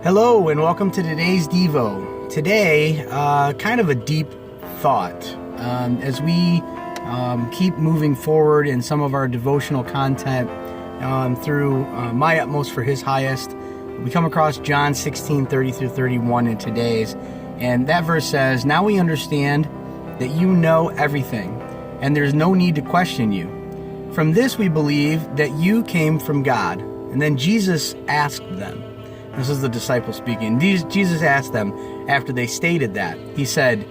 Hello and welcome to today's Devo. Today, kind of a deep thought. As we keep moving forward in some of our devotional content through My Utmost for His Highest, we come across John 16:30 through 31 in today's. And that verse says, "Now we understand that you know everything, and there's no need to question you. From this we believe that you came from God." And then Jesus asked them, this is the disciples speaking, Jesus asked them after they stated that, he said,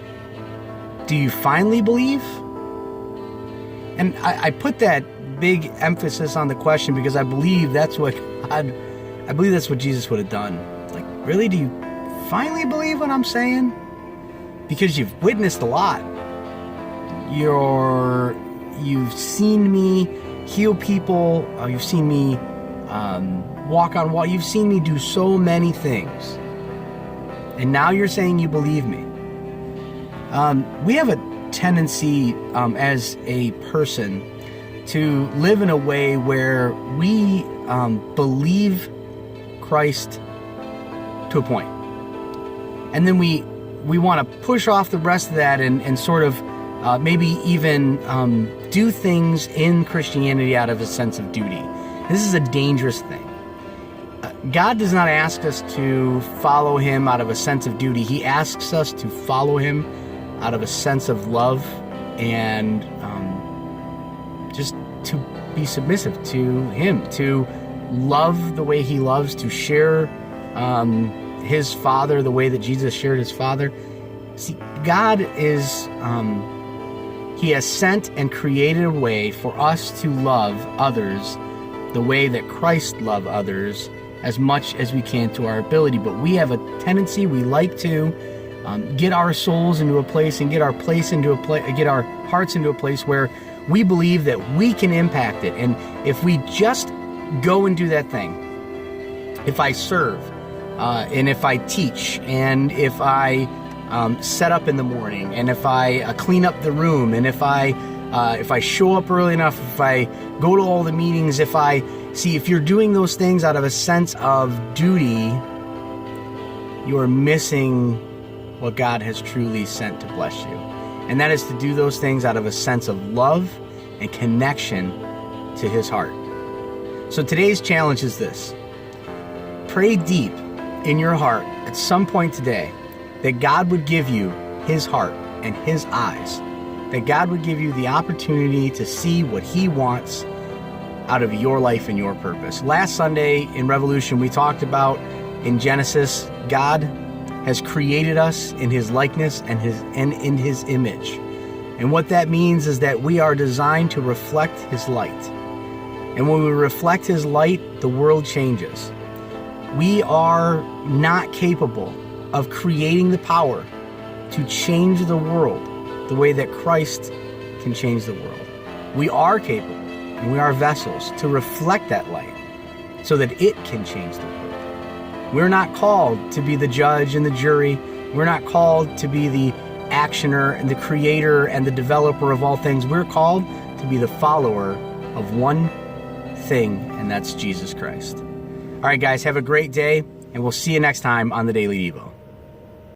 "Do you finally believe?" And I put that big emphasis on the question because I believe that's what Jesus would have done. Like, really, do you finally believe what I'm saying? Because you've witnessed a lot. You've seen me heal people. You've seen me walk on water. You've seen me do so many things. And now you're saying you believe me. We have a tendency as a person to live in a way where we believe Christ to a point. And then we want to push off the rest of that and sort of maybe even do things in Christianity out of a sense of duty. This is a dangerous thing. God does not ask us to follow Him out of a sense of duty. He asks us to follow Him out of a sense of love and just to be submissive to Him, to love the way He loves, to share His Father the way that Jesus shared His Father. See, God is, He has sent and created a way for us to love others the way that Christ loved others as much as we can to our ability. But we have a tendency, we like to get our souls into a place and get our hearts into a place where we believe that we can impact it. And if we just go and do that thing, if I serve, and if I teach, and if I set up in the morning, and if I clean up the room, and if I show up early enough, if I go to all the meetings, if you're doing those things out of a sense of duty, you are missing what God has truly sent to bless you. And that is to do those things out of a sense of love and connection to His heart. So today's challenge is this. Pray deep in your heart at some point today that God would give you His heart and His eyes, that God would give you the opportunity to see what He wants out of your life and your purpose. Last Sunday in Revolution, we talked about in Genesis, God has created us in His likeness and in His image. And what that means is that we are designed to reflect His light. And when we reflect His light, the world changes. We are not capable of creating the power to change the world the way that Christ can change the world. We are capable, and we are vessels to reflect that light so that it can change the world. We're not called to be the judge and the jury. We're not called to be the actioner and the creator and the developer of all things. We're called to be the follower of one thing, and that's Jesus Christ. All right, guys, have a great day, and we'll see you next time on the Daily Devo.